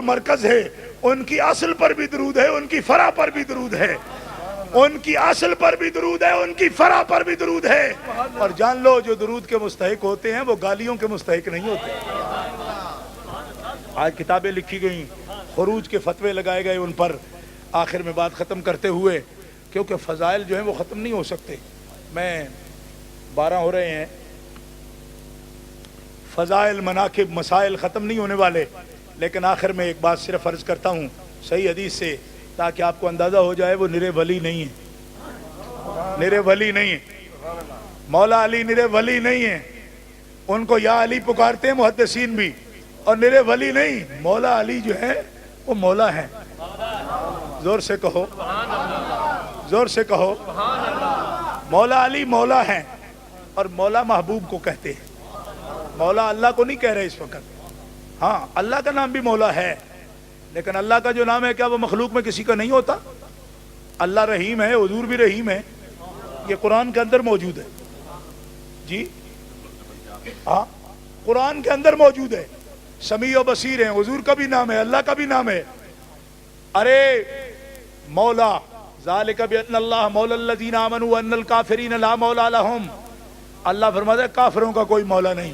مرکز ہے، ان کی اصل پر بھی درود ہے، ان کی فرع پر بھی درود ہے، ان کی اصل پر بھی درود ہے، ان کی فرع پر بھی درود ہے۔ اور جان لو جو درود کے مستحق ہوتے ہیں وہ گالیوں کے مستحق نہیں ہوتے۔ آج کتابیں لکھی گئیں، خروج کے فتوے لگائے گئے ان پر۔ آخر میں بات ختم کرتے ہوئے، کیونکہ فضائل جو ہیں وہ ختم نہیں ہو سکتے، میں 12 ہو رہے ہیں، فضائل مناقب مسائل ختم نہیں ہونے والے، لیکن آخر میں ایک بات صرف عرض کرتا ہوں صحیح حدیث سے، تاکہ آپ کو اندازہ ہو جائے وہ نرے ولی نہیں ہیں، نرے ولی نہیں ہیں، مولا علی نرے ولی نہیں ہیں، ان کو یا علی پکارتے ہیں محدثین بھی، اور نرے ولی نہیں، مولا علی جو ہے وہ مولا ہیں۔ زور سے کہو، زور سے کہو، مولا علی مولا ہیں، اور مولا محبوب کو کہتے ہیں، مولا اللہ کو نہیں کہہ رہے اس وقت۔ ہاں اللہ کا نام بھی مولا ہے، لیکن اللہ کا جو نام ہے کیا وہ مخلوق میں کسی کا نہیں ہوتا؟ اللہ رحیم ہے، حضور بھی رحیم ہے، یہ قرآن کے اندر موجود ہے جی، ہاں قرآن کے اندر موجود ہے، سمیع و بصیر ہیں، حضور کا بھی نام ہے، اللہ کا بھی نام ہے۔ ارے مولا ذالک بان اللہ مولا الذین آمنوا وان الکافرین لا مولا لہم، اللہ فرماتا ہے کافروں کا کوئی مولا نہیں،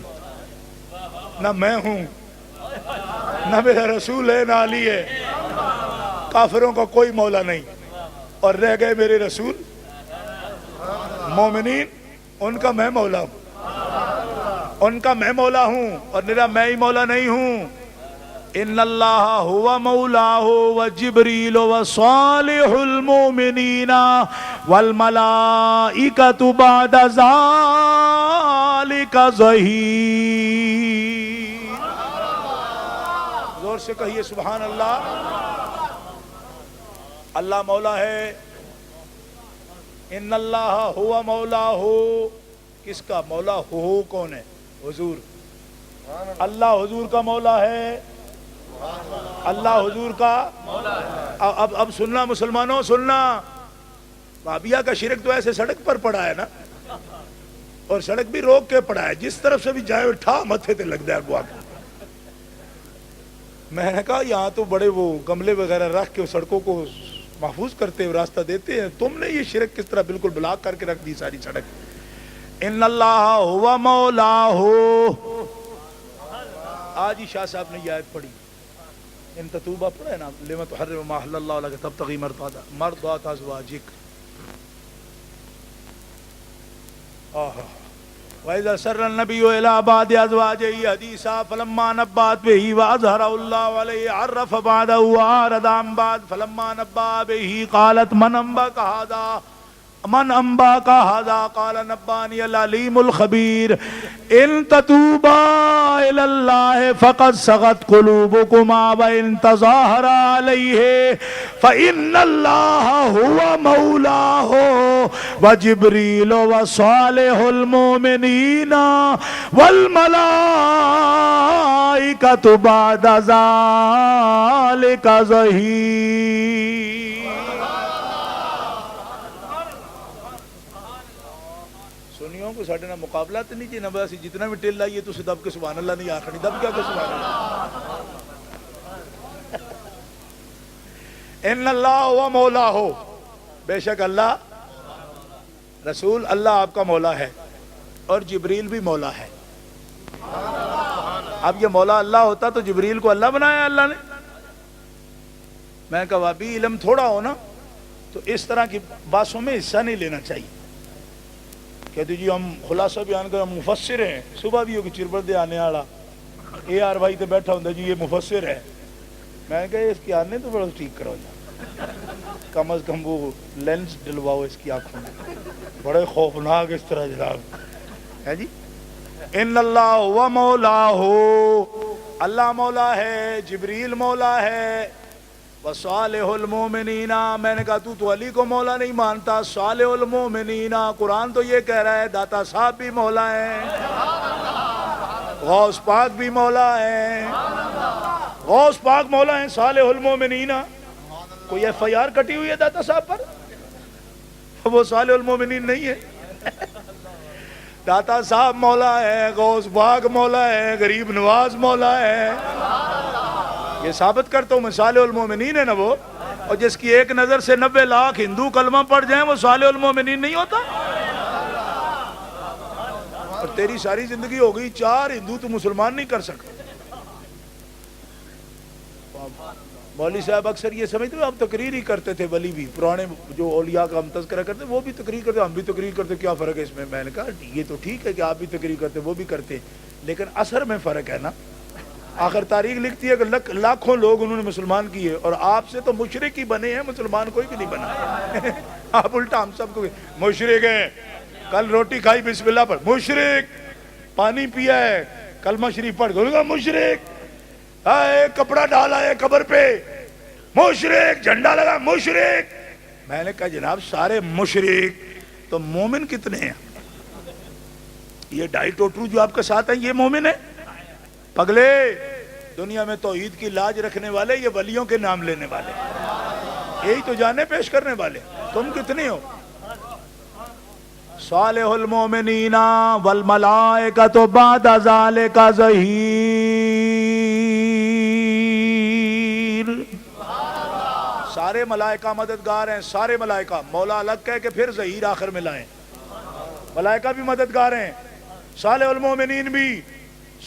نہ میں ہوں، نہ میرا رسول ہے، نہ علی ہے، کافروں کا کوئی مولا نہیں، اور رہ گئے میرے رسول مومنین، ان کا میں مولا ہوں، ان کا میں مولا ہوں، اور میرا میں ہی مولا نہیں ہوں۔ ان اللہ ہوا مولاہ وجبریل وصالح المؤمنین والملائکۃ بعد ذلک ظہیر۔ زور سے کہیے سبحان اللہ۔ اللہ مولا ہے، ان اللہ ہوا مولاہ، کس کا مولا ہو؟ کون ہے؟ حضور۔ اللہ حضور کا مولا ہے، اللہ حضور کا مولا ہے۔ اب سننا مسلمانوں، سننا، وہابیہ کا شرک تو ایسے سڑک پر پڑا ہے نا، اور سڑک بھی روک کے پڑا ہے، جس طرف سے بھی جائے اٹھا متھے تے لگ دیا گوا کے۔ میں نے کہا یہاں تو بڑے وہ گملے وغیرہ رکھ کے سڑکوں کو محفوظ کرتے ہوئے راستہ دیتے ہیں، تم نے یہ شرک کس طرح بالکل بلاک کر کے رکھ دی ساری سڑک۔ ان اللہ ہوا مولاہ، آج ہی شاہ صاحب نے یہ آیت پڑھی، ان تتوبہ پڑھا ہے نا، لما تحرم ما احل اللہ لک تبتغی مرضات ازواجک۔ وَإِذَا سَرَّ النَّبِيُّ إِلَىٰ بَعْضِ أَزْوَاجِهِ حَدِيثًا فَلَمَّا نَبَّأَتْ بِهِ وَأَظْهَرَهُ اللَّهُ عَلَيْهِ عَرَّفَ بَعْدَهُ وَأَعْرَضَ عَن بَعْضٍ فَلَمَّا نَبَّأَ بِهِ قَالَتْ مَنْ أَنبَأَكَ هَٰذَا من انباک هذا قال نبانی العلیم الخبیر ان تتوبا الی اللہ فقد صغت قلوبکما وان تظاہرا علیہ فإن اللہ هو مولاہ وجبریل وصالح المؤمنین والملائکۃ بعد ذلک ظہیر۔ سنیوں کو ساڑھے نہ مقابلہ تو نہیں جی، نہ بس جتنا بھی ٹیل لائیے تو اسے دب کے سبحان اللہ نہیں آخری، دب کیا کہ سبحان اللہ۔ ان اللہ ہوا مولا ہو، بے شک اللہ رسول اللہ آپ کا مولا ہے، اور جبریل بھی مولا ہے۔ اب یہ مولا اللہ ہوتا تو جبریل کو اللہ بنایا اللہ نے؟ میں کہا وابی علم تھوڑا ہو نا تو اس طرح کی باتوں میں حصہ نہیں لینا چاہیے۔ کہتے جی ہم خلاصہ بیان کر، ہم مفسر ہیں، صبح بھی ہوگی چربر دے آنے والا اے آر بھائی تے بیٹھا ہوں جی یہ مفسر ہے، میں نے کہا اس کی آنے تو بڑا ٹھیک کرو جا، کم از کم وہ لینس ڈلواؤ اس کی آنکھوں میں، بڑے خوفناک اس طرح جناب ہے جی۔ ان اللہ ہوا مولا ہو، اللہ مولا ہے، جبریل مولا ہے، وصالح المومنین، میں نے کہا تو علی کو مولا نہیں مانتا، صالح المومنین، قرآن تو یہ کہہ رہا ہے داتا صاحب بھی مولا ہیں، غوث پاک بھی مولا ہیں، غوث پاک مولا ہیں، صالح المومنین۔ کوئی ایف آئی آر کٹی ہوئی ہے داتا صاحب پر؟ وہ صالح المومنین نہیں ہے۔ داتا صاحب مولا ہے، غوث پاک مولا ہے، غریب نواز مولا ہے، یہ ثابت کرتا ہوں میں، صالح المومنین ہے نا وہ، اور جس کی ایک نظر سے 90 لاکھ ہندو کلمہ پڑھ جائیں وہ صالح المومنین نہیں ہوتا؟ اور تیری ساری زندگی ہو گئی 4 ہندو تو مسلمان نہیں کر سکتا۔ مولوی صاحب اکثر یہ سمجھتے ہیں ہم تقریر ہی کرتے تھے، ولی بھی پرانے جو اولیاء کا ہم تذکرہ کرتے وہ بھی تقریر کرتے، ہم بھی تقریر کرتے، کیا فرق ہے اس میں؟ میں نے کہا یہ تو ٹھیک ہے کہ آپ بھی تقریر کرتے وہ بھی کرتے، لیکن اثر میں فرق ہے نا۔ آخر تاریخ لکھتی ہے کہ لاکھوں لوگ انہوں نے مسلمان کیے، اور آپ سے تو مشرک ہی بنے ہیں، مسلمان کوئی بھی نہیں بنا۔ آپ الٹا ہم سب کو مشرک ہیں، کل روٹی کھائی بسم اللہ پڑھ مشرک، پانی پیا ہے کلمہ شریف پڑھ گا مشرک، کپڑا ڈالا ہے قبر پہ مشرک، جھنڈا لگا مشرک۔ میں نے کہا جناب سارے مشرک، تو مومن کتنے ہیں؟ یہ 2.5 ٹوٹرو جو آپ کے ساتھ ہیں یہ مومن ہے؟ پگلے دنیا میں توحید کی لاج رکھنے والے یہ ولیوں کے نام لینے والے، یہی تو جانے پیش کرنے والے، تم کتنے ہو؟ صالح المومنین والملائکۃ بعد ذلک ظہیر۔ سارے ملائکہ مددگار ہیں، سارے ملائکہ، مولا الگ کہہ کہ پھر ظہیر آخر میں لائیں، ملائکہ بھی مددگار ہیں، صالح المومنین بھی،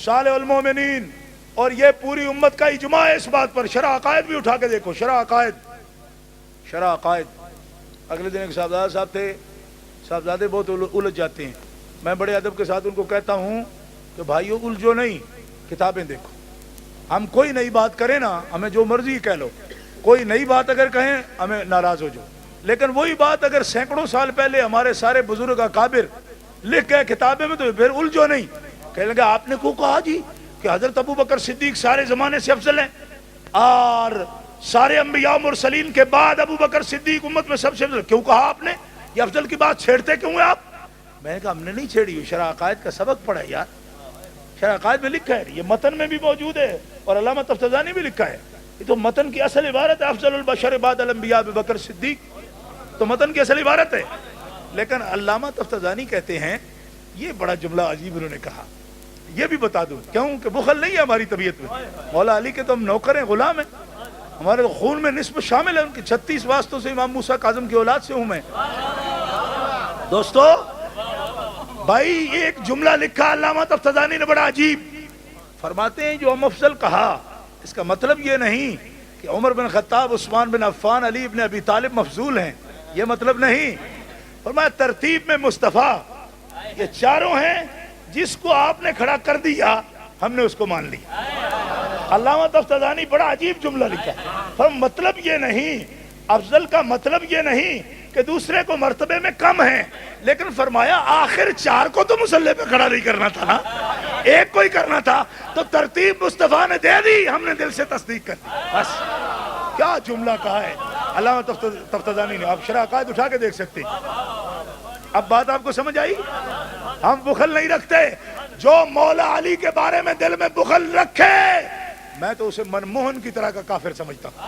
صالح المومنین۔ اور یہ پوری امت کا اجماع ہے اس بات پر۔ شرح عقائد بھی اٹھا کے دیکھو، شرح عقائد، شرح عقائد۔ اگلے دن ایک صاحبزادہ صاحب تھے، صاحبزادے بہت الجھ جاتے ہیں، میں بڑے ادب کے ساتھ ان کو کہتا ہوں کہ بھائیو الجھو نہیں، کتابیں دیکھو۔ ہم کوئی نئی بات کریں نا، ہمیں جو مرضی کہہ لو، کوئی نئی بات اگر کہیں ہمیں ناراض ہو جاؤ، لیکن وہی بات اگر سینکڑوں سال پہلے ہمارے سارے بزرگ اکابر لکھ گئے کتابیں میں تو پھر الجھو نہیں۔ کہنے لگا آپ نے کو کہا جی کہ حضرت ابو بکر صدیق سارے زمانے سے افضل ہیں، اور سارے انبیاء مرسلین کے بعد ابو بکر صدیق امت میں سب سے افضل، کیوں کہا آپ نے؟ یہ افضل کی بات چھیڑتے کیوں ہیں آپ؟ میں نے کہا ہم نے نہیں چھیڑی، شرح عقائد کا سبق پڑھا یار، شرح عقائد میں لکھا ہے، یہ متن میں بھی موجود ہے، اور علامہ تفتزانی بھی لکھا ہے، یہ تو متن کی اصل عبارت ہے، افضل البشر بعد الانبیاء ابو بکر صدیق، تو متن کی اصل عبارت ہے۔ لیکن علامہ تفتزانی کہتے ہیں یہ بڑا جملہ عجیب انہوں نے کہا، یہ بھی بتا دوں کیوں کہ بخل نہیں ہے ہماری طبیعت میں، مولا علی کے تو ہم نوکر ہیں، غلام ہیں، ہمارے تو خون میں نسب شامل ہے، ان کی 36 واسطوں سے امام موسیٰ کاظم کی اولاد سے ہوں میں۔ دوستو بھائی ایک جملہ لکھا علامہ تفتزانی نے بڑا عجیب، فرماتے ہیں جو ہم افضل کہا اس کا مطلب یہ نہیں کہ عمر بن خطاب، عثمان بن عفان، علی بن ابی طالب مفضول ہیں، یہ مطلب نہیں۔ فرمایا ترتیب میں مصطفیٰ یہ چاروں ہیں، جس کو آپ نے کھڑا کر دیا ہم نے اس کو مان لیا۔ علامہ تفتزانی بڑا عجیب جملہ لکھا، مطلب یہ نہیں، افضل کا مطلب یہ نہیں کہ دوسرے کو مرتبے میں کم ہیں، لیکن فرمایا آخر 4 کو تو مصلی پہ کھڑا نہیں کرنا تھا نا، ایک کو ہی کرنا تھا، تو ترتیب مصطفیٰ نے دے دی، ہم نے دل سے تصدیق کر دی، بس۔ کیا جملہ کہا ہے علامہ تفتزانی نے، آپ شرح عقائد اٹھا کے دیکھ سکتے۔ اب بات آپ کو سمجھ آئی؟ ہم بخل نہیں رکھتے، جو مولا علی کے بارے میں دل میں بخل رکھے میں تو اسے منموہن کی طرح کا کافر سمجھتا ہوں۔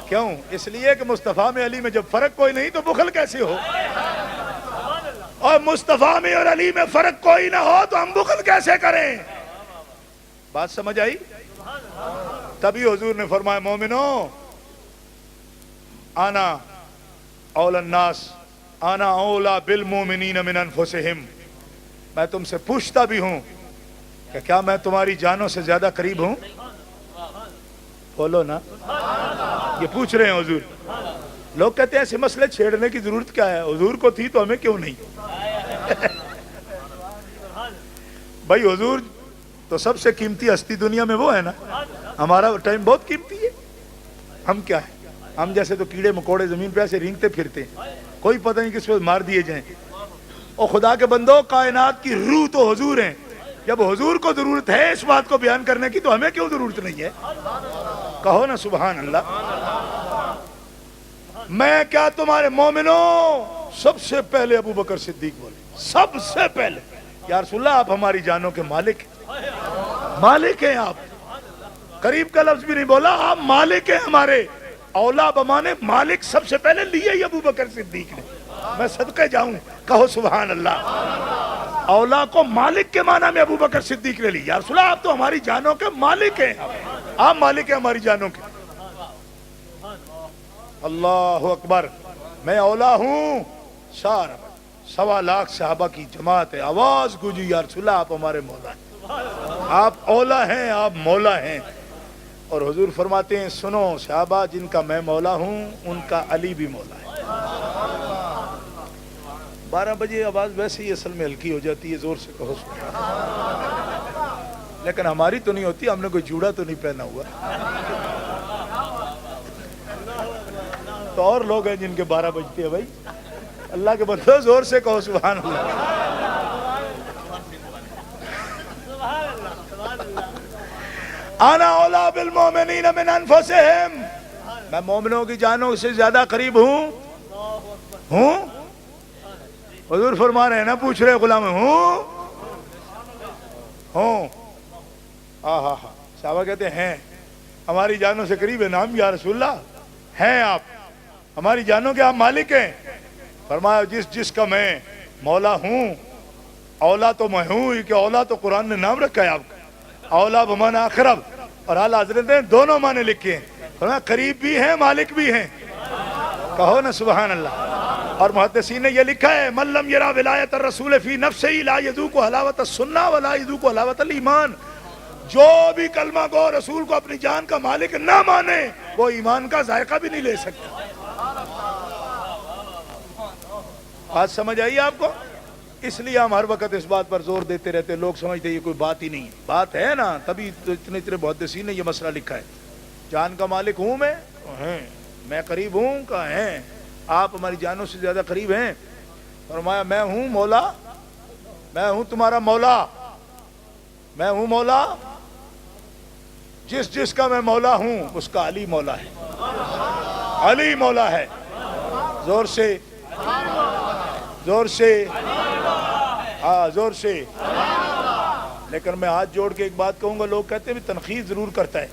کیوں؟ اس لیے کہ مصطفیٰ میں علی میں جب فرق کوئی نہیں تو بخل کیسے ہو، اور مصطفیٰ میں اور علی میں فرق کوئی نہ ہو تو ہم بخل کیسے کریں؟ بات سمجھ آئی؟ تبھی حضور نے فرمایا مومنو انا اولا الناس انا اولا بالمومنین من انفسہم، میں تم سے پوچھتا بھی ہوں کہ کیا میں تمہاری جانوں سے زیادہ قریب ہوں؟ بولو نا، یہ پوچھ رہے ہیں حضور۔ لوگ کہتے ہیں ایسے مسئلے چھیڑنے کی ضرورت کیا ہے، حضور کو تھی تو ہمیں کیوں نہیں؟ بھائی حضور تو سب سے قیمتی ہستی دنیا میں وہ ہے نا، ہمارا ٹائم بہت قیمتی ہے، ہم کیا ہے؟ ہم جیسے تو کیڑے مکوڑے زمین پہ ایسے رینگتے پھرتے ہیں، کوئی پتہ نہیں کس پہ مار دیے جائیں۔ اور خدا کے بندو کائنات کی روح تو حضور ہیں، جب حضور کو ضرورت ہے اس بات کو بیان کرنے کی تو ہمیں کیوں ضرورت نہیں ہے؟ کہو نا سبحان اللہ۔ میں کیا تمہارے مومنوں، سب سے پہلے ابو بکر صدیق بولے، سب سے پہلے یا رسول اللہ آپ ہماری جانوں کے مالک ہیں، مالک ہیں آپ، قریب کا لفظ بھی نہیں بولا، آپ مالک ہیں ہمارے، اولا بمانے مالک سب سے پہلے لیے ہی ابو بکر صدیق نے، میں صدقے جاؤں، کہو سبحان اللہ۔ اولا کو مالک کے معنی میں ابو بکر صدیق نے لی، یا رسول اللہ آپ تو ہماری جانوں کے مالک ہیں۔ آپ مالک ہیں ہماری جانوں کے. اللہ اکبر. میں اولا ہوں. سارا 1.25 لاکھ صحابہ کی جماعت ہے, آواز گونجی یا رسول اللہ آپ ہمارے مولا ہیں, آپ اولا ہیں, آپ مولا ہیں. اور حضور فرماتے ہیں سنو صحابہ, جن کا میں مولا ہوں ان کا علی بھی مولا ہے. 12 بجے آواز ویسے ہی اصل میں ہلکی ہو جاتی ہے, زور سے کہو لیکن ہماری تو نہیں ہوتی, ہم نے کوئی جوڑا تو نہیں پہنا ہوا. تو اور لوگ ہیں جن کے 12 بجتے ہیں. بھائی اللہ کے بندو زور سے کہو سبحان اللہ. انا اولا بالمؤمنین من انفسہم, میں مومنوں کی جانوں سے زیادہ قریب ہوں. حضور فرما رہے ہیں نا, پوچھ رہے غلام ہوں. صحابہ کہتے ہیں ہماری جانوں سے قریب ہے. نام یا رسول اللہ ہیں آپ ہماری جانوں کے, آپ مالک ہیں. فرمایا جس کا میں مولا ہوں, اولا تو میں ہوں ہی, کہ اولا تو قرآن نے نام رکھا ہے آپ کا. اولا بمانا اقرب, اور اعلی حضرت نے دونوں معنی لکھے ہیں. فرمایا قریب بھی ہیں مالک بھی ہیں. کہو نا سبحان اللہ. اور محدثین نے یہ لکھا ہے من لم یرا ولایت الرسول فی نفسہ لا یذوق حلاوت السنہ ولا یذوق حلاوت الایمان, جو بھی کلمہ گو رسول کو اپنی جان کا مالک نہ مانے وہ ایمان کا ذائقہ بھی نہیں لے سکتا. بات سمجھ آئی آپ کو؟ اس لیے ہم ہر وقت اس بات پر زور دیتے رہتے. لوگ سمجھتے یہ کوئی بات ہی نہیں ہے. بات ہے نا, تبھی تو اتنے محدثین نے یہ مسئلہ لکھا ہے. جان کا مالک ہوں میں, ہیں. میں قریب ہوں, کہاں ہیں آپ ہماری جانوں سے زیادہ قریب ہیں. فرمایا میں ہوں مولا, میں ہوں تمہارا مولا, میں ہوں مولا. جس کا میں مولا ہوں اس کا علی مولا ہے. علی مولا ہے. زور سے, زور سے, ہاں زور سے. لیکن میں ہاتھ جوڑ کے ایک بات کہوں گا, لوگ کہتے ہیں تنقید ضرور کرتا ہے,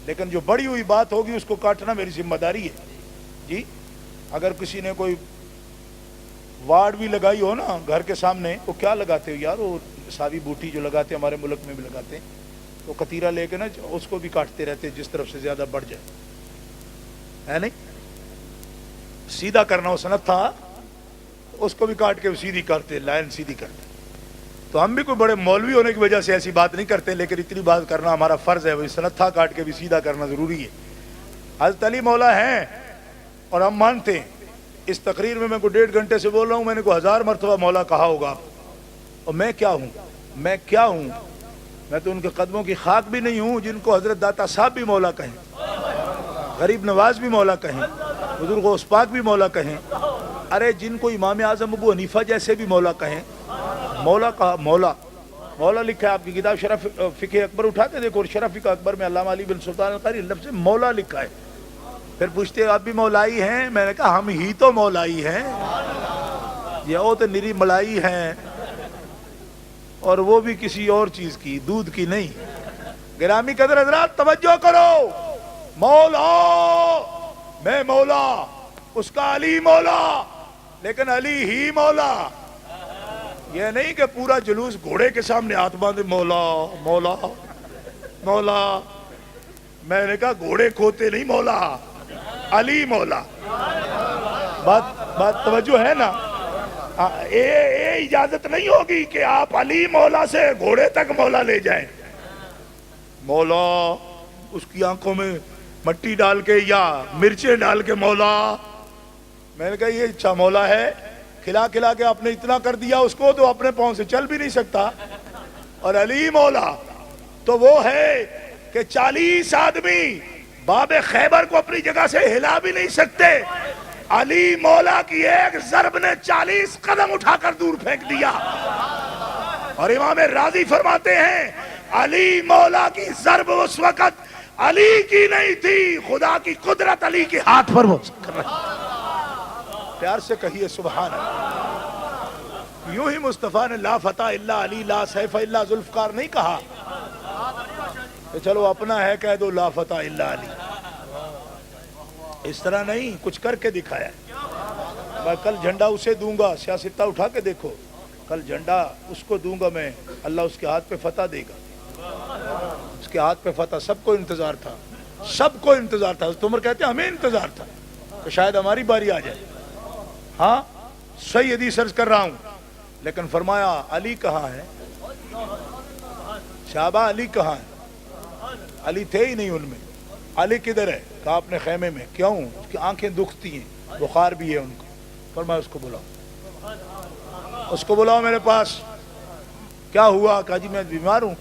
لیکن جو بڑی ہوئی بات ہوگی اس کو کاٹنا میری ذمہ داری ہے. جی اگر کسی نے کوئی وارڈ بھی لگائی ہو نا گھر کے سامنے, وہ کیا لگاتے ہو یار, وہ ساوی بوٹی جو لگاتے ہیں, ہمارے ملک میں بھی لگاتے ہیں, تو کتیرا لے کے نا اس کو بھی کاٹتے رہتے جس طرف سے زیادہ بڑھ جائے, ہے نہیں. سیدھا کرنا ہو سنت تھا, اس کو بھی کاٹ کے سیدھی کرتے, لائن سیدھی کرتے. تو ہم بھی کوئی بڑے مولوی ہونے کی وجہ سے ایسی بات نہیں کرتے, لیکن اتنی بات کرنا ہمارا فرض ہے. وہی سنت تھا کاٹ کے بھی سیدھا کرنا ضروری ہے. حضرت علی مولا ہیں اور ہم مانتے ہیں. اس تقریر میں کوئی 1.5 گھنٹے سے بول رہا ہوں, میں نے کوئی 1000 مرتبہ مولا کہا ہوگا. اور میں کیا ہوں, میں کیا ہوں, میں تو ان کے قدموں کی خاک بھی نہیں ہوں جن کو حضرت داتا صاحب بھی مولا کہیں, غریب نواز بھی مولا کہیں, حضور غوث پاک بھی مولا کہیں, ارے جن کو امام اعظم ابو حنیفہ جیسے بھی مولا کہیں. مولا کہا, مولا مولا لکھا ہے آپ کی کتاب شرف فقہ اکبر اٹھا کے دیکھو, شرف فقہ اکبر میں علامہ علی بن سلطان القاری لفظ مولا لکھا ہے. پھر پوچھتے آپ بھی مولائی ہیں, میں نے کہا ہم ہی تو مولائی ہیں, یہ وہ تو نری ملائی ہیں, اور وہ بھی کسی اور چیز کی, دودھ کی نہیں. گرامی قدر حضرات توجہ کرو, مولا میں مولا, اس کا علی مولا, لیکن علی ہی مولا. یہ نہیں کہ پورا جلوس گھوڑے کے سامنے ہاتھ باندھے مولا مولا مولا. میں نے کہا گھوڑے کھوتے نہیں مولا, علی مولا. بات توجہ ہے نا. یہ اجازت نہیں ہوگی کہ آپ علی مولا سے گھوڑے تک مولا لے جائیں. مولا اس کی آنکھوں میں مٹی ڈال کے یا مرچیں ڈال کے مولا. میں نے کہا یہ اچھا مولا ہے, کھلا کھلا کے آپ نے اتنا کر دیا اس کو, تو اپنے پاؤں سے چل بھی نہیں سکتا. اور علی مولا تو وہ ہے کہ 40 آدمی باب خیبر کو اپنی جگہ سے ہلا بھی نہیں سکتے. علی مولا کی ایک ضرب نے 40 قدم اٹھا کر دور پھینک دیا. اور امام راضی فرماتے ہیں علی مولا کی ضرب اس وقت علی کی نہیں تھی, خدا کی قدرت علی کے ہاتھ پر وہ کر رہا. پیار سے کہیے سبحان اللہ. یوں ہی مصطفیٰ نے لا فتح الا علی لا سیف الا ذوالفقار نہیں کہا کہ چلو اپنا ہے کہہ دو لا فتح الا علی. اس طرح نہیں, کچھ کر کے دکھایا. میں کل جھنڈا اسے دوں گا, سیاستہ اٹھا کے دیکھو, کل جھنڈا اس کو دوں گا میں, اللہ اس کے ہاتھ پہ فتح دے گا. اس کے ہاتھ پہ فتح، سب کو انتظار تھا، سب کو انتظار تھا. حضرت عمر کہتے ہیں ہمیں انتظار تھا کہ شاید ہماری باری آ جائے. ہاں صحیح حدیث عرض کر رہا ہوں. لیکن فرمایا علی کہاں ہے؟ صحابہ علی کہاں ہے؟ علی تھے ہی نہیں ان میں. علی کدھر ہے؟ کہا اپنے خیمے میں. کیوں؟ اس کی آنکھیں دکھتی ہیں، بخار بھی ہے ان کو. فرمایا اس کو بلاؤ، اس کو بلاؤ میرے پاس. کیا ہوا؟ کہا جی میں بیمار ہوں.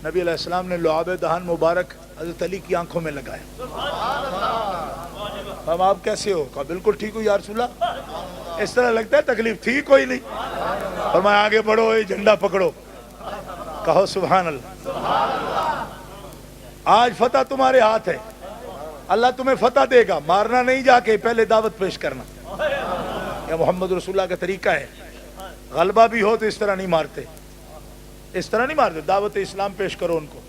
نبی علیہ السلام نے لعاب دہن مبارک حضرت علی کی آنکھوں میں لگایا. ہم آپ کیسے ہو؟ کہا بالکل ٹھیک ہوں یا رسول اللہ. اس طرح لگتا ہے تکلیف تھی کوئی نہیں. فرمایا آگے بڑھو، یہ جھنڈا پکڑو، کہو سبحان اللہ. آج فتح تمہارے ہاتھ ہے، اللہ تمہیں فتح دے گا. مارنا نہیں، جا کے پہلے دعوت پیش کرنا. یہ محمد رسول اللہ کا طریقہ ہے. غلبہ بھی ہو تو اس طرح نہیں مارتے، اس طرح نہیں مارتے. دعوت اسلام پیش کرو ان کو،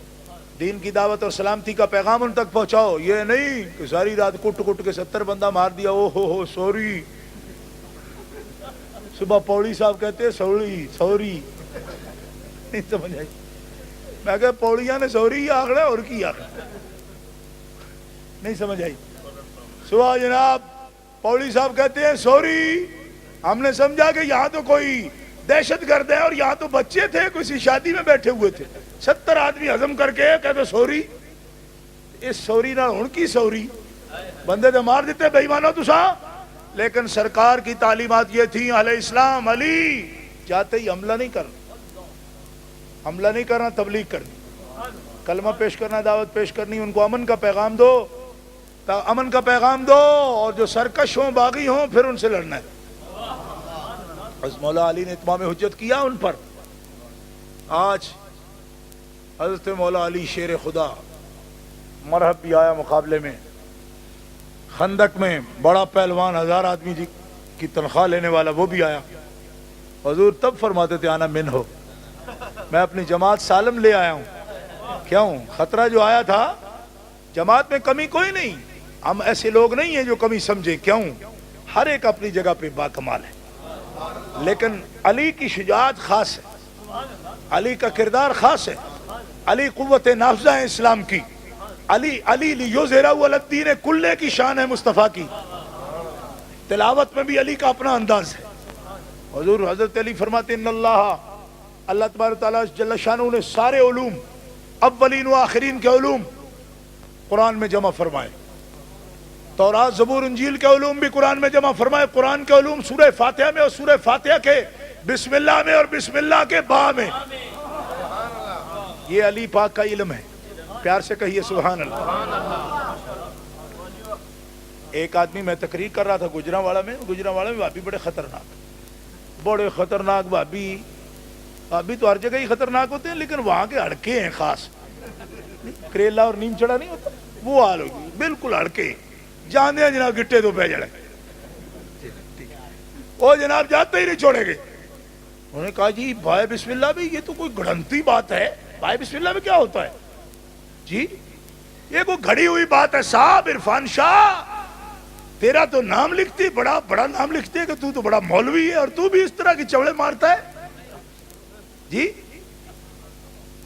دین کی دعوت اور سلامتی کا پیغام ان تک پہنچاؤ. یہ نہیں کہ ساری رات کٹ کٹ کے 70 بندہ مار دیا. او ہو سوری. صبح پوڑی صاحب کہتے ہیں سوری سوری. نہیں سمجھ آئی؟ میں کہ پوڑیاں نے سوری ہی آگڑا اور کی آگڑا. نہیں سمجھ آئی؟ صبح جناب پوڑی صاحب کہتے ہیں سوری. ہم نے سمجھا کہ یہاں تو کوئی دہشت گرد ہے اور یہاں تو بچے تھے کسی شادی میں بیٹھے ہوئے تھے. 70 آدمی ہضم کر کے کہتے سوری. اس سوری نہ ان کی سوری بندے تو مار دیتے بے ایمانو تسا. لیکن سرکار کی تعلیمات یہ تھی علیہ السلام علی چاہتے ہی حملہ نہیں کرنا، حملہ نہیں کرنا، تبلیغ کرنی، کلمہ پیش کرنا، دعوت پیش کرنی. ان کو امن کا پیغام دو، امن کا پیغام دو، اور جو سرکش ہوں باغی ہوں پھر ان سے لڑنا ہے. حضرت مولا علی نے اتمام حجت کیا ان پر. آج حضرت مولا علی شیر خدا مرحب بھی آیا مقابلے میں. خندق میں بڑا پہلوان 1000 آدمی کی تنخواہ لینے والا وہ بھی آیا. حضور تب فرماتے تھے آنا من ہو، میں اپنی جماعت سالم لے آیا ہوں. کیوں؟ خطرہ جو آیا تھا، جماعت میں کمی کوئی نہیں. ہم ایسے لوگ نہیں ہیں جو کمی سمجھیں. کیوں؟ ہر ایک اپنی جگہ پہ باکمال ہے. لیکن علی کی شجاعت خاص ہے، علی کا کردار خاص ہے. علی قوت نافذہ ہے اسلام کی. علی لیظہرہ علی الدین کلہ کی شان ہے مصطفیٰ کی. تلاوت میں بھی علی کا اپنا انداز ہے. حضور حضرت علی فرماتے ہیں اللہ تبارک تعالیٰ جل شانہ نے سارے علوم، اولین و آخرین کے علوم قرآن میں جمع فرمائے. تورات زبور انجیل کے علوم بھی قرآن میں جمع فرمائے. قرآن کے علوم سورہ فاتحہ میں اور سورہ فاتحہ کے بسم اللہ میں اور بسم اللہ کے با میں. یہ علی پاک کا علم ہے. پیار سے کہیے سبحان اللہ. ایک آدمی، میں تقریر کر رہا تھا گجرانواڑہ میں بھابی بڑے خطرناک بھابی تو ہر جگہ ہی خطرناک ہوتے ہیں، لیکن وہاں کے ہڑکے ہیں خاص. کریلا اور نیم چڑا نہیں ہوتا وہ حال ہوگی، بالکل ہڑکے. جانے ہیں جناب گٹے تو پہ جڑے، وہ جناب جاتے ہی نہیں چھوڑے گے. انہوں نے کہا جی بھائی بسم اللہ بھی یہ تو کوئی گھڑنتی بات ہے. بھائی بسم اللہ میں کیا ہوتا ہے جی؟ یہ کوئی گھڑی ہوئی بات ہے صاحب. عرفان شاہ تیرا تو نام لکھتی، بڑا بڑا نام لکھتی ہے کہ تو بڑا مولوی ہے اور تو بھی اس طرح کی چوڑے مارتا ہے جی.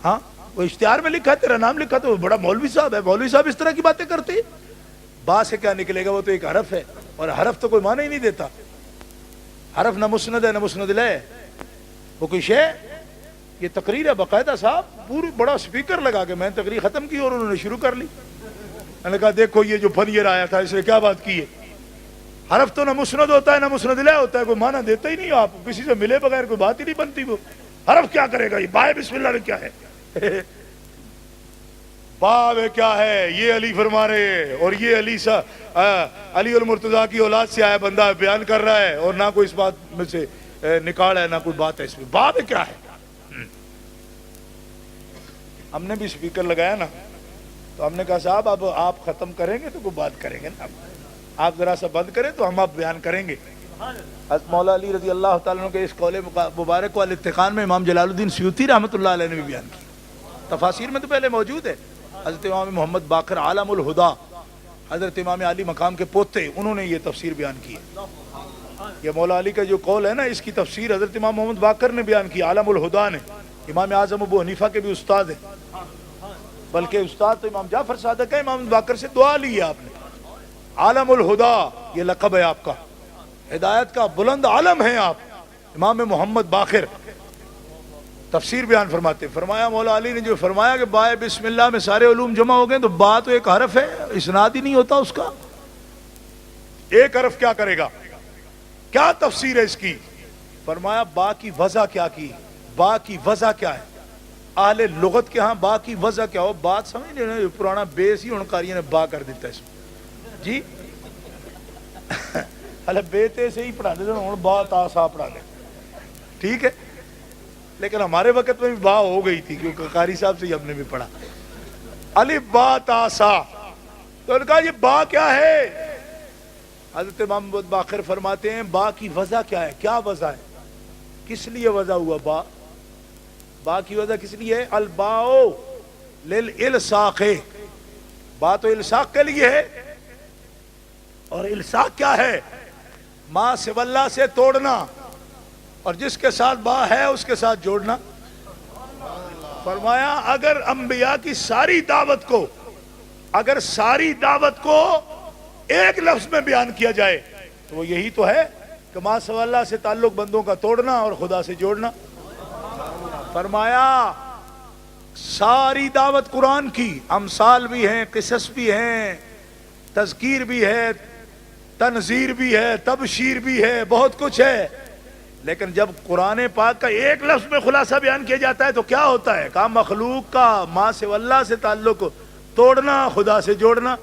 ہاں وہ اشتہار میں لکھا ہے، تیرا نام لکھا تو بڑا مولوی صاحب ہے. مولوی صاحب اس طرح کی باتیں کرتے ہیں. با سے کیا نکلے گا؟ وہ تو ایک حرف ہے، اور حرف تو کوئی معنی ہی نہیں دیتا. حرف نہ مسند ہے نہ مسند لے، وہ کوئی شے. یہ تقریر ہے باقاعدہ صاحب، پوری بڑا سپیکر لگا کے میں نے تقریر ختم کی اور انہوں نے شروع کر لی. میں نے کہا دیکھو یہ جو فنیر آیا تھا اس نے کیا بات کی ہے. حرف تو نہ مسند ہوتا ہے نہ مسند لے ہوتا ہے، کوئی معنی دیتا ہی نہیں. آپ کسی سے ملے بغیر کوئی بات ہی نہیں بنتی. وہ حرف کیا کرے گا؟ یہ بائے بسم اللہ میں کیا ہے؟ باب کیا ہے؟ یہ علی فرما رہے ہیں، اور یہ علی المرتضیٰ کی اولاد سے آیا بندہ بیان کر رہا ہے، اور نہ کوئی اس بات میں سے نکال ہے نہ کوئی بات ہے اس میں. باب کیا ہے؟ ہم نے بھی سپیکر لگایا نا تو ہم نے کہا صاحب اب آپ ختم کریں گے تو کوئی بات کریں گے نا، آپ ذرا سا بند کریں تو ہم آپ بیان کریں گے. حضرت مولا علی رضی اللہ تعالیٰ عنہ کے اس قول مبارک کو الاتقان میں امام جلال الدین سیوطی رحمۃ اللہ علیہ نے بھی بیان کیا. تفاسیر میں تو پہلے موجود ہے. حضرت امام محمد باقر عالم الہدا، حضرت امام علی مقام کے پوتے، انہوں نے یہ تفسیر بیان کی ہے. یہ مولا علی کا جو قول ہے نا اس کی تفسیر حضرت امام محمد باقر نے بیان کی، عالم الہدا نے. امام اعظم ابو حنیفہ کے بھی استاد ہیں. بلکہ استاد تو امام جعفر صادق ہے، امام باقر سے دعا لی ہے آپ نے. عالم الہدا یہ لقب ہے آپ کا، ہدایت کا بلند عالم ہیں آپ. امام محمد باقر تفسیر بیان فرماتے، فرمایا مولا علی نے جو فرمایا کہ بائے بسم اللہ میں سارے علوم جمع ہو گئے، تو با تو ایک حرف ہے، اسناد ہی نہیں ہوتا اس کا. ایک حرف کیا کرے گا؟ کیا تفسیر ہے اس کی؟ فرمایا با کی وضع کیا کی، با کی وضع کیا ہے. اہل لغت کے ہاں با کی وضع کیا ہو، بات سمجھ نہیں رہے، پرانا بیس ہی انکاریوں نے با کر دیتا ہے اس میں جی. بیتے سے ہی پڑھا دیتے ہیں، بات آسا پڑھا دیں، ٹھیک ہے. لیکن ہمارے وقت میں بھی با ہو گئی تھی، کیونکہ قاری صاحب سے ہی ہم نے بھی پڑھا الف با تا سا. تو انہوں نے کہا یہ با کیا ہے؟ حضرت امام باقر فرماتے ہیں با کی وضع کیا ہے. کیا وضع ہے؟ کس لیے وضع ہوا با؟ با کی وضع کس لیے ہے؟ الباء للالصاق، با تو الصاق کے لیے ہے. اور الصاق کیا ہے؟ ما سوى اللہ سے توڑنا، اور جس کے ساتھ با ہے اس کے ساتھ جوڑنا. فرمایا اگر انبیاء کی ساری دعوت کو، اگر ساری دعوت کو ایک لفظ میں بیان کیا جائے تو وہ یہی تو ہے کہ ما سوى اللہ سے تعلق بندوں کا توڑنا اور خدا سے جوڑنا. فرمایا ساری دعوت قرآن کی، امثال بھی ہیں، قصص بھی ہیں، تذکیر بھی ہے، تنذیر بھی ہے، تبشیر بھی ہے، بہت کچھ ہے. لیکن جب قرآن پاک کا ایک لفظ میں خلاصہ بیان کیا جاتا ہے تو کیا ہوتا ہے؟ کہ مخلوق کا ما سے اللہ سے تعلق توڑنا، خدا سے جوڑنا.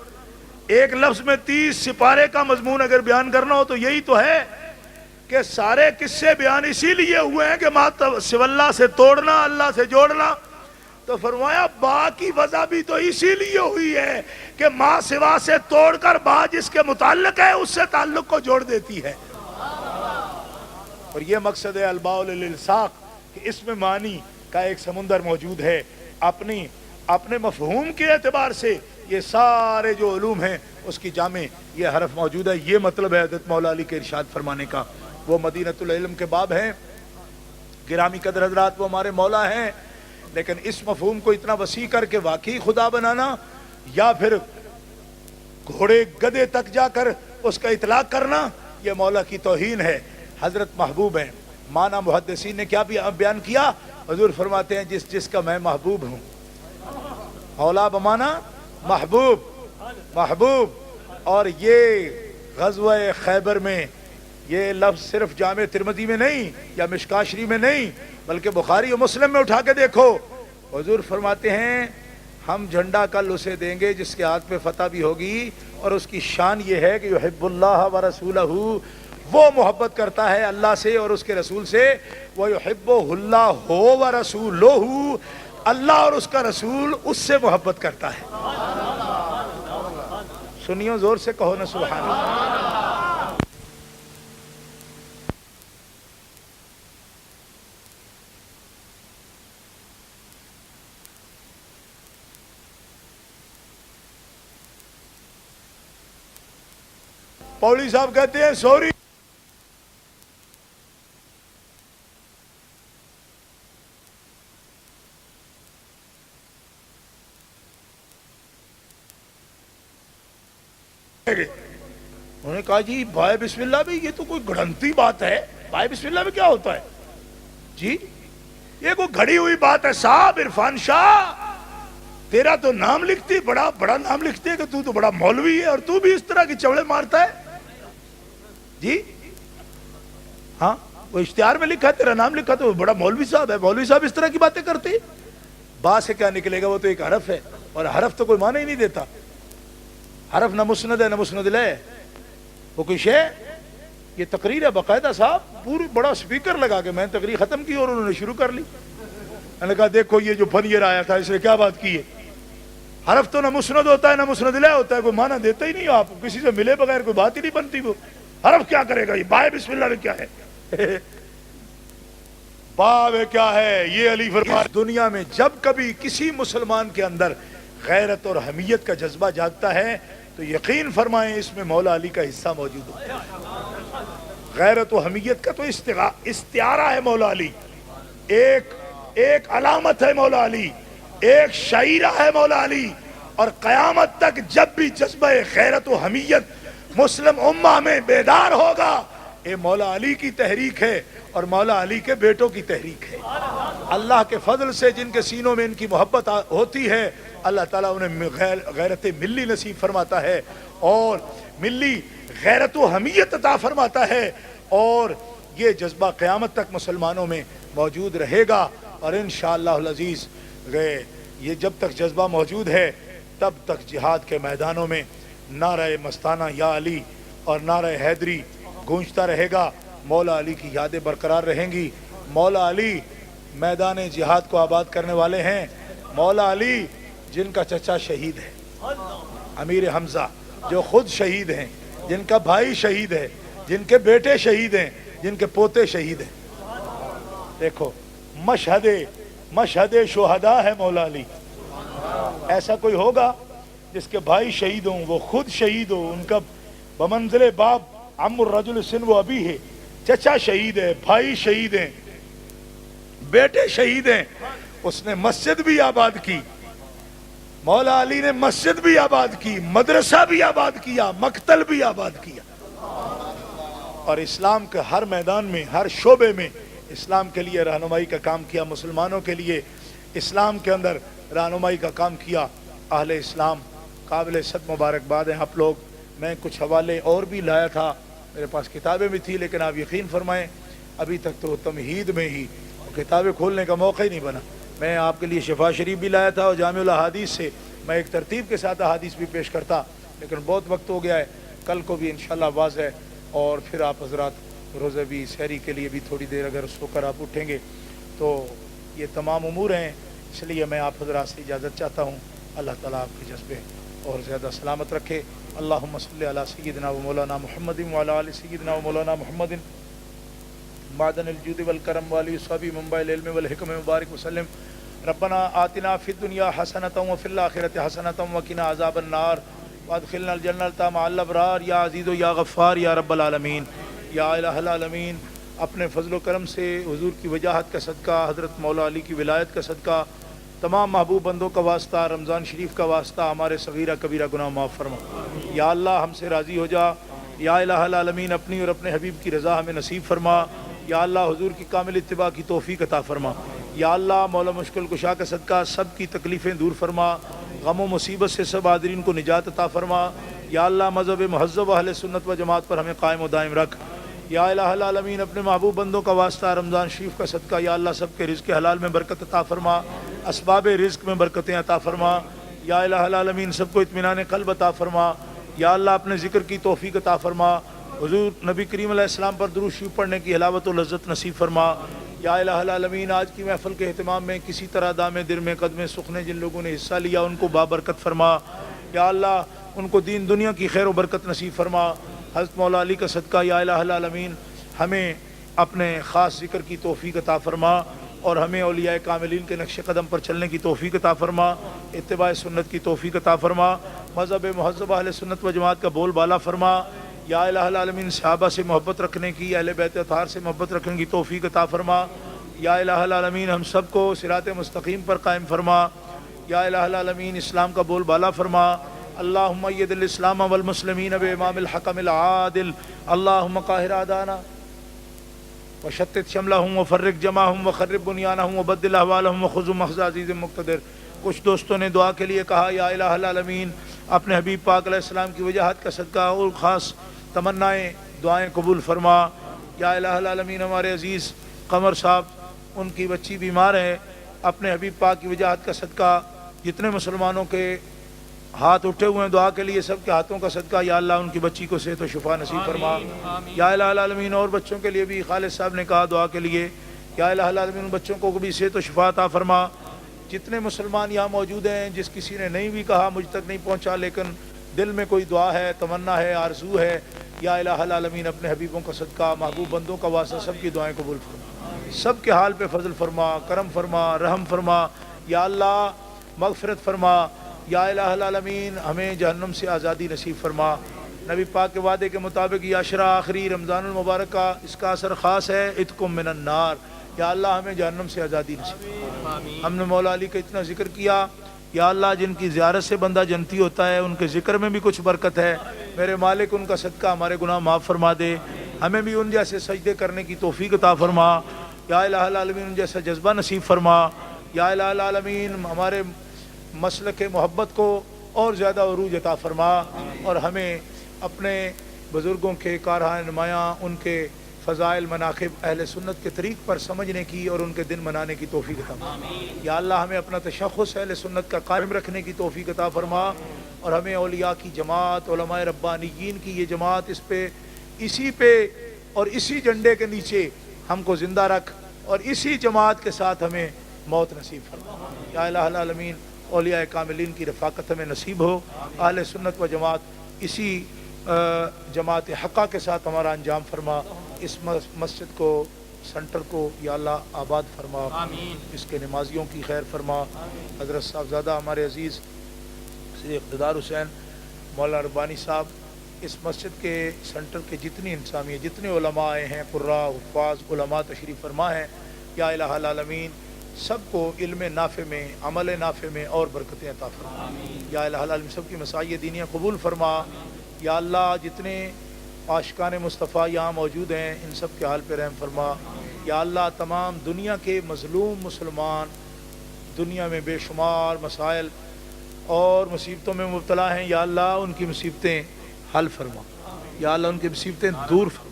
ایک لفظ میں 30 سپارے کا مضمون اگر بیان کرنا ہو تو یہی تو ہے کہ سارے قصے بیان اسی لیے ہوئے ہیں کہ ما سے اللہ سے توڑنا، اللہ سے جوڑنا. تو فرمایا با کی وضع بھی تو اسی لیے ہوئی ہے کہ ما سوا سے توڑ کر با جس کے متعلق ہے اس سے تعلق کو جوڑ دیتی ہے. اور یہ مقصد ہے الباء للالصاق کہ اس میں معنی کا ایک سمندر موجود ہے. اپنے مفہوم کے اعتبار سے یہ سارے جو علوم ہیں اس کی جامع یہ حرف موجود ہے. یہ مطلب ہے حضرت مولا علی کے ارشاد فرمانے کا. وہ مدینۃ العلم کے باب ہیں، گرامی قدر حضرات، وہ ہمارے مولا ہیں. لیکن اس مفہوم کو اتنا وسیع کر کے واقعی خدا بنانا یا پھر گھوڑے گدے تک جا کر اس کا اطلاق کرنا، یہ مولا کی توہین ہے. حضرت محبوب ہیں. مانا محدثین نے کیا بیان کیا؟ حضور فرماتے ہیں جس کا میں محبوب ہوں. مولا بمانا محبوب، محبوب. اور یہ غزوہ خیبر میں یہ لفظ صرف جامع ترمذی میں نہیں یا مشکاۃ شریف میں نہیں بلکہ بخاری و مسلم میں اٹھا کے دیکھو. حضور فرماتے ہیں ہم جھنڈا کل اسے دیں گے جس کے ہاتھ پہ فتح بھی ہوگی، اور اس کی شان یہ ہے کہ یحب اللہ و رسولہ، وہ محبت کرتا ہے اللہ سے اور اس کے رسول سے. وَيُحِبُّهُ اللَّهُ وَرَسُولُهُ، اللہ اور اس کا رسول اس سے محبت کرتا ہے. سنیو زور سے کہو نا سبحان اللہ. پولی صاحب کہتے ہیں سوری انہوں نے کہا جی بھائی بسم اللہ بھی یہ تو کوئی گھڑنتی بات ہے. بھائی بسم اللہ میں کیا ہوتا ہے جی؟ یہ کوئی گھڑی ہوئی بات ہے. صاحب عرفان شاہ تیرا تو نام لکھتی، بڑا بڑا نام لکھتے کہ تو بڑا مولوی ہے اور تو بھی اس طرح کی چوڑے مارتا ہے جی. ہاں وہ اشتہار میں لکھا تیرا نام لکھا تو بڑا مولوی صاحب ہے. مولوی صاحب اس طرح کی باتیں کرتے. با سے کیا نکلے گا؟ وہ تو ایک حرف ہے، اور حرف تو کوئی معنی ہی نہیں دیتا. حرف نہ مسند ہے نہ مسند لے، وہ کوئی شے. یہ تقریر ہے باقاعدہ صاحب، پوری بڑا سپیکر لگا کے میں نے تقریر ختم کی اور انہوں نے شروع کر لی. میں نے کہا دیکھو یہ جو فنیر آیا تھا اس نے کیا بات کی ہے. حرف تو نہ مسند ہوتا ہے نہ مسند لے ہوتا ہے، کوئی معنی دیتا ہی نہیں. آپ کسی سے ملے بغیر کوئی بات ہی نہیں بنتی. وہ حرف کیا کرے گا؟ یہ بائے بسم اللہ میں کیا ہے؟ باب کیا ہے؟ یہ علی فرما دنیا میں جب کبھی کسی مسلمان کے اندر غیرت اور حمیت کا جذبہ جاگتا ہے تو یقین فرمائیں اس میں مولا علی کا حصہ موجود ہوتا ہے. غیرت و حمیت کا تو استعارہ ہے مولا علی، ایک علامت ہے مولا علی. ایک شعیرہ ہے مولا علی، اور قیامت تک جب بھی جذبہ غیرت و حمیت مسلم امہ میں بیدار ہوگا، یہ مولا علی کی تحریک ہے اور مولا علی کے بیٹوں کی تحریک ہے۔ اللہ کے فضل سے جن کے سینوں میں ان کی محبت ہوتی ہے، اللہ تعالیٰ انہیں غیرت ملی نصیب فرماتا ہے اور ملی غیرت و حمیت عطا فرماتا ہے، اور یہ جذبہ قیامت تک مسلمانوں میں موجود رہے گا۔ اور انشاءاللہ العزیز یہ جب تک جذبہ موجود ہے تب تک جہاد کے میدانوں میں نعرہ مستانہ یا علی اور نعرہ حیدری گونجتا رہے گا، مولا علی کی یادیں برقرار رہیں گی۔ مولا علی میدان جہاد کو آباد کرنے والے ہیں، مولا علی جن کا چچا شہید ہے، امیر حمزہ جو خود شہید ہیں، جن کا بھائی شہید ہے، جن کے بیٹے شہید ہیں، جن کے پوتے شہید ہیں۔ دیکھو مشہد شہداء ہے مولا علی۔ ایسا کوئی ہوگا جس کے بھائی شہید ہوں، وہ خود شہید ہو، ان کا بمنزل باپ عم الرجل سن و ابی ہے، چچا شہید ہے، بھائی شہید ہیں، بیٹے شہید ہیں، اس نے مسجد بھی آباد کی، مولا علی نے مسجد بھی آباد کی، مدرسہ بھی آباد کیا، مقتل بھی آباد کیا، اور اسلام کے ہر میدان میں، ہر شعبے میں اسلام کے لیے رہنمائی کا کام کیا، مسلمانوں کے لیے اسلام کے اندر رہنمائی کا کام کیا۔ اہل اسلام قابل صد مبارکباد ہیں آپ لوگ۔ میں کچھ حوالے اور بھی لایا تھا، میرے پاس کتابیں بھی تھی، لیکن آپ یقین فرمائیں ابھی تک تو تمہید میں ہی کتابیں کھولنے کا موقع ہی نہیں بنا۔ میں آپ کے لیے شفا شریف بھی لایا تھا، اور جامع الاحادیث سے میں ایک ترتیب کے ساتھ احادیث بھی پیش کرتا، لیکن بہت وقت ہو گیا ہے، کل کو بھی انشاءاللہ واضح ہے، اور پھر آپ حضرات روزہ بھی سحری کے لیے بھی تھوڑی دیر اگر سو کر آپ اٹھیں گے تو یہ تمام امور ہیں، اس لیے میں آپ حضرات سے اجازت چاہتا ہوں۔ اللہ تعالیٰ آپ کے جذبے اور زیادہ سلامت رکھے۔ اللہم صلی علی سیدنا و مولانا محمد وعلی آل سیدنا و مولانا محمد معدن الجود والکرم والی صحابی منبع العلم والحکم مبارک وسلم۔ ربنا آتنا فی الدنیا حسنۃ وفی الآخرۃ حسنۃ وقنا عذاب النار وادخلنا الجنۃ مع الابرار یا عزیز و یا غفار یا رب العالمین یا الہ العالمین۔ اپنے فضل و کرم سے حضور کی وجاہت کا صدقہ، حضرت مولا علی کی ولایت کا صدقہ، تمام محبوب بندوں کا واسطہ، رمضان شریف کا واسطہ، ہمارے صغیرہ کبیرہ گناہ معاف فرما۔ یا اللہ ہم سے راضی ہو جا، یا الہ العالمین اپنی اور اپنے حبیب کی رضا ہمیں نصیب فرما۔ یا اللہ حضور کی کامل اتباع کی توفیق عطا فرما۔ یا اللہ مولا مشکل کشا کا صدقہ سب کی تکلیفیں دور فرما، غم و مصیبت سے سب حاضرین کو نجات عطا فرما۔ یا اللہ مذہب مہذب اہل سنت و جماعت پر ہمیں قائم و دائم رکھ۔ یا الہ العالمین اپنے محبوب بندوں کا واسطہ، رمضان شریف کا صدقہ، یا اللہ سب کے رزق حلال میں برکت عطا فرما، اسباب رزق میں برکتیں عطا فرما۔ یا الہ العالمین سب کو اطمینان قلب عطا فرما۔ یا اللہ اپنے ذکر کی توفیق عطا فرما، حضور نبی کریم علیہ السلام پر درود شریف پڑھنے کی حلاوت و لذت نصیب فرما۔ یا الہ العالمین آج کی محفل کے اہتمام میں کسی طرح دام در میں قدم سخنے جن لوگوں نے حصہ لیا ان کو بابرکت فرما۔ یا اللہ ان کو دین دنیا کی خیر و برکت نصیب فرما۔ حضرت مولا علی کا صدقہ یا الہ العالمین ہمیں اپنے خاص ذکر کی توفیق عطا فرما، اور ہمیں اولیاء کاملین کے نقش قدم پر چلنے کی توفیق عطا فرما، اتباع سنت کی توفیق عطا فرما، مذہب مہذب اہل سنت و جماعت کا بول بالا فرما۔ یا الہ العالمین صحابہ سے محبت رکھنے کی، اہل بیت اطہار سے محبت رکھنے کی توفیق عطا فرما۔ یا الہ العالمین ہم سب کو صراط مستقیم پر قائم فرما۔ یا الہ العالمین اسلام کا بول بالا فرما۔ اللہم اید الاسلام والمسلمین بامام الحکم العادل، اللہم قاہر اعداءنا وشتت شملہم وفرق جمعہم وخرب بنیانہم وبدل احوالہم وخذ مخذ عزیز مقتدر۔ کچھ دوستوں نے دعا کے لیے کہا، یا الہ العالمین اپنے حبیب پاک علیہ السلام کی وجاہت کا صدقہ اور خاص تمنائیں دعائیں قبول فرما۔ یا الہ العالمین ہمارے عزیز قمر صاحب، ان کی بچی بیمار ہے، اپنے حبیب پاک کی وجاہت کا صدقہ جتنے مسلمانوں کے ہاتھ اٹھے ہوئے ہیں دعا کے لیے، سب کے ہاتھوں کا صدقہ یا اللہ ان کی بچی کو صحت و شفا نصیب فرما۔ یا الہ العالمین اور بچوں کے لیے بھی خالد صاحب نے کہا دعا کے لیے، یا الہ العالمین ان بچوں کو بھی صحت و شفا عطا فرما۔ جتنے مسلمان یہاں موجود ہیں، جس کسی نے نہیں بھی کہا مجھ تک نہیں پہنچا، لیکن دل میں کوئی دعا ہے، تمنا ہے، آرزو ہے، یا الہ العالمین اپنے حبیبوں کا صدقہ، محبوب بندوں کا واسطہ سب کی دعائیں قبول فرما، سب کے حال پہ فضل فرما، کرم فرما، رحم فرما۔ یا اللہ مغفرت فرما۔ یا الہ العالمین ہمیں جہنم سے آزادی نصیب فرما۔ نبی پاک کے وعدے کے مطابق یہ عشرہ آخری رمضان المبارک کا اس کا اثر خاص ہے، اتقم من النار، یا اللہ ہمیں جہنم سے آزادی نصیب فرما۔ ہم نے مولا علی کا اتنا ذکر کیا، یا اللہ جن کی زیارت سے بندہ جنتی ہوتا ہے ان کے ذکر میں بھی کچھ برکت ہے، میرے مالک ان کا صدقہ ہمارے گناہ معاف فرما دے، ہمیں بھی ان جیسے سجدے کرنے کی توفیق عطا فرما، یا الہ العالمین ان جیسا جذبہ نصیب فرما، یا الہ العالمین ہمارے مسلک محبت کو اور زیادہ عروج عطا فرما، اور ہمیں اپنے بزرگوں کے کارہائے نمایاں ان کے فضائل مناقب اہل سنت کے طریق پر سمجھنے کی اور ان کے دن منانے کی توفیق عطا فرما۔ یا اللہ ہمیں اپنا تشخص اہل سنت کا قائم رکھنے کی توفیق عطا فرما، اور ہمیں اولیاء کی جماعت، علماء ربانیین کی یہ جماعت، اسی پہ اور اسی جھنڈے کے نیچے ہم کو زندہ رکھ، اور اسی جماعت کے ساتھ ہمیں موت نصیب فرما۔ یا الہ العالمین اولیاء کاملین کی رفاقت ہمیں نصیب ہو، اہل سنت و جماعت اسی جماعت حقہ کے ساتھ ہمارا انجام فرما، اس مسجد کو، سنٹر کو یا اللہ آباد فرما، اس کے نمازیوں کی خیر فرما۔ حضرت صاحبزادہ ہمارے عزیز اقتدار حسین مولانا ربانی صاحب، اس مسجد کے سنٹر کے جتنی انسامی جتنے علماء آئے ہیں، قراء، حفاظ، علماء تشریف فرما ہیں، یا الہ العالمین سب کو علم نافع میں، عمل نافع میں اور برکتیں عطا فرما۔ یا الہ العالمین سب کی مساعی دینیاں قبول فرما۔ یا اللہ جتنے عاشقان مصطفیٰ یہاں موجود ہیں ان سب کے حال پہ رحم فرما۔ یا اللہ تمام دنیا کے مظلوم مسلمان دنیا میں بے شمار مسائل اور مصیبتوں میں مبتلا ہیں، یا اللہ ان کی مصیبتیں حل فرما، یا اللہ ان کی مصیبتیں دور فرما۔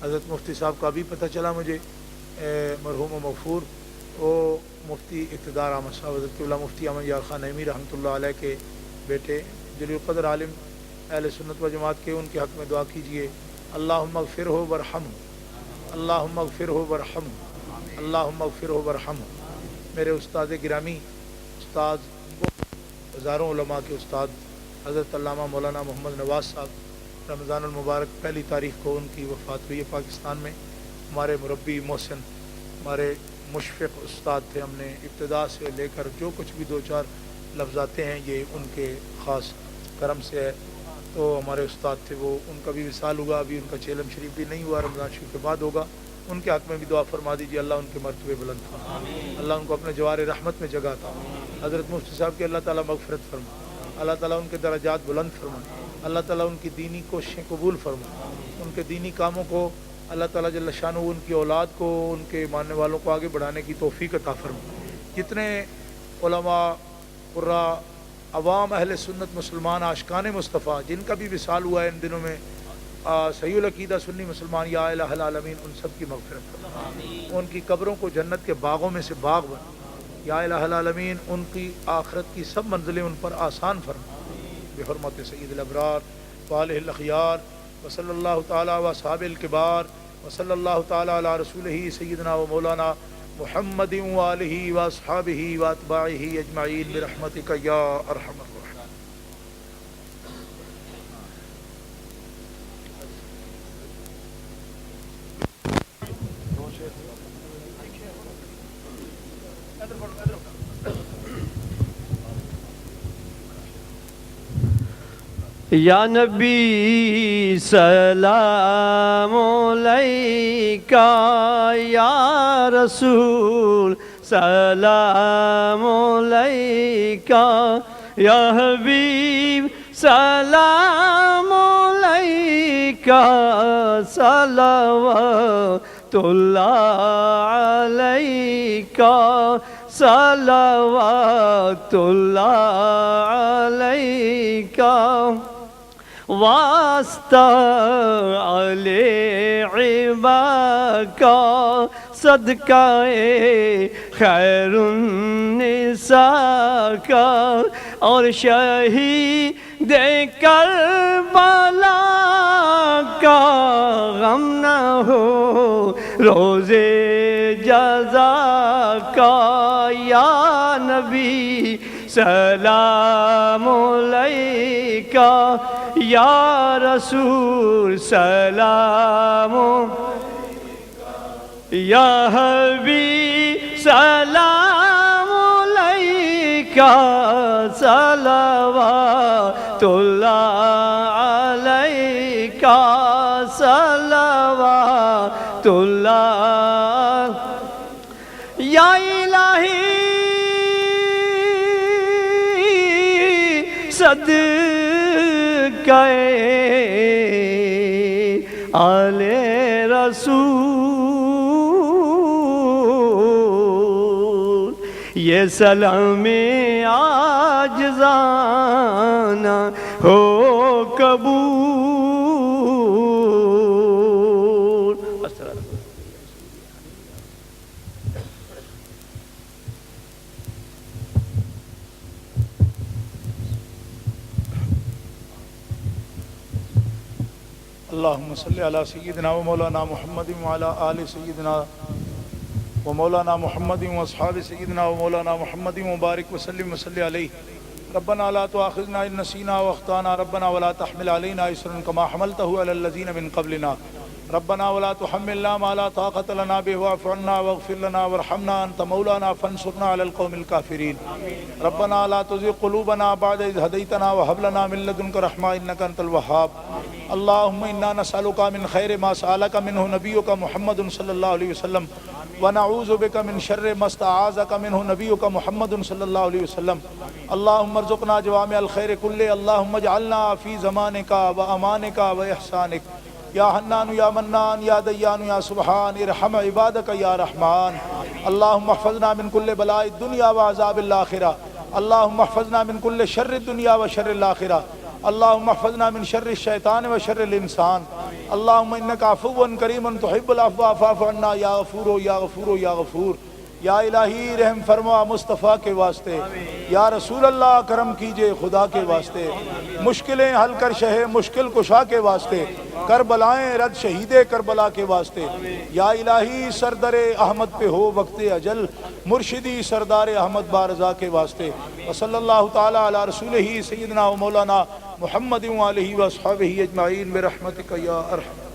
حضرت مفتی صاحب کا بھی پتہ چلا مجھے، مرحوم و مغفور وہ مفتی اقتدار احمد صاحب، حضرت اللہ مفتی احمد یار خان نعیمی رحمۃ اللہ علیہ کے بیٹے، جلیل القدر عالم اہل سنت و جماعت کے، ان کے حق میں دعا کیجیے۔ اللہم اغفرہ ورحمہ، اللہم اغفرہ ورحمہ، اللہم اغفرہ ورحمہ۔ میرے استاد گرامی، استاد ہزاروں علماء کے استاد حضرت علامہ مولانا محمد نواز صاحب، رمضان المبارک پہلی تاریخ کو ان کی وفات ہوئی ہے پاکستان میں۔ ہمارے مربی محسن، ہمارے مشفق استاد تھے، ہم نے ابتدا سے لے کر جو کچھ بھی دو چار لفظ آتے ہیں یہ ان کے خاص کرم سے ہے، تو ہمارے استاد تھے وہ، ان کا بھی وصال ہوا، ابھی ان کا چیلم شریف بھی نہیں ہوا، رمضان شریف کے بعد ہوگا۔ ان کے حق میں بھی دعا فرما دیجیے، اللہ ان کے مرتبے بلند فرما، اللہ ان کو اپنے جوار رحمت میں جگہ عطا۔ حضرت مفتی صاحب کی اللہ تعالیٰ مغفرت فرما، اللہ تعالیٰ ان کے درجات بلند فرما، اللہ تعالیٰ ان کی دینی کوششیں قبول فرما، ان کے دینی کاموں کو اللہ تعالیٰ جل شانہ ان کی اولاد کو، ان کے ماننے والوں کو آگے بڑھانے کی توفیق عطا فرما۔ جتنے علماء، قراء، عوام اہل سنت مسلمان عاشقان مصطفیٰ جن کا بھی وصال ہوا ہے ان دنوں میں، صحیح العقیدہ سنی مسلمان، یا الہ العالمین ان سب کی مغفرت فرما، ان کی قبروں کو جنت کے باغوں میں سے باغ بنا، یا الہ العالمین ان کی آخرت کی سب منزلیں ان پر آسان فرما، بحرمت سید الابرار وآلہ الاخیار، وصلی اللہ تعالیٰ واصحابہ الکبار، وصلی اللہ تعالیٰ علی رسولہ سیدنا و مولانا محمد وآلہ واصحابہ واتباعہ اجمعین برحمتک یا ارحم الراحمین۔ یا نبی سلام علیکہ، یا رسول سلام علیکہ، یا حبیب سلام علیکہ، صلوات اللہ علیکہ، صلوات اللہ علیکہ، واسطہ علی عباکہ، صدقہ خیر النساء کا، اور شہید کربلا کا غم نہ ہو روز جزا کا۔ یا نبی سلام علیکہ، یا رسول سلام، یا حبیب سلام علیکہ، صلوات اللہ یا الہی صدقہ آل رسول یہ سلام عاجزانہ ہو قبول. اللہم صلی علی سیدنا و مولانا محمد وعلی آل سیدنا و مولانا محمد و اصحاب سیدنا و مولانا محمد مبارک وسلم وصلی علیہ. ربنا لا تؤاخذنا ان نسینا واخطانا ربنا ولا تحمل علینا اسرا کما حملته علی الذین من قبلنا ربنا ولا تحملنا ما لا طاقة لنا به واعف عنا واغفر لنا وارحمنا انت مولانا فانصرنا على القوم الكافرين. ربنا لا تزغ قلوبنا بعد إذ هديتنا وهب لنا من لدنك رحمة إنك أنت الوهاب. اللهم إنا نسألك من خير ما سألك منه نبيك محمد صلى الله عليه وسلم ونعوذ بك من شر ما استعاذك منه نبيك محمد صلى الله عليه وسلم. اللهم ارزقنا جوامع الخير كله. اللهم اجعلنا في زمانك وأمانك وإحسانك یا حنان یا منان یا دیان یا سبحان ارحم عبادک یا رحمان. اللهم احفظنا من كل بلاء الدنيا وعذاب الآخرة. اللهم احفظنا من كل شر الدنيا وشر الآخرة. اللهم احفظنا من شر الشيطان وشر الإنسان. اللهم إنك عفو كريم تحب العفو فاعف عنا یا غفور یا غفور یا غفور. یا الہی رحم فرما مصطفیٰ کے واسطے. یا رسول اللہ کرم کیجئے خدا کے واسطے. مشکلیں حل کر شہ مشکل کشا کے واسطے. کربلائیں رد شہید کربلا کے واسطے. یا الہی سردر احمد پہ ہو وقت اجل. مرشدی سردار احمد بارضا کے واسطے. وصلی اللہ تعالی علی رسولہ سیدنا و مولانا محمد و آلہ و اصحابہ اجمعین برحمتک یا ارحم.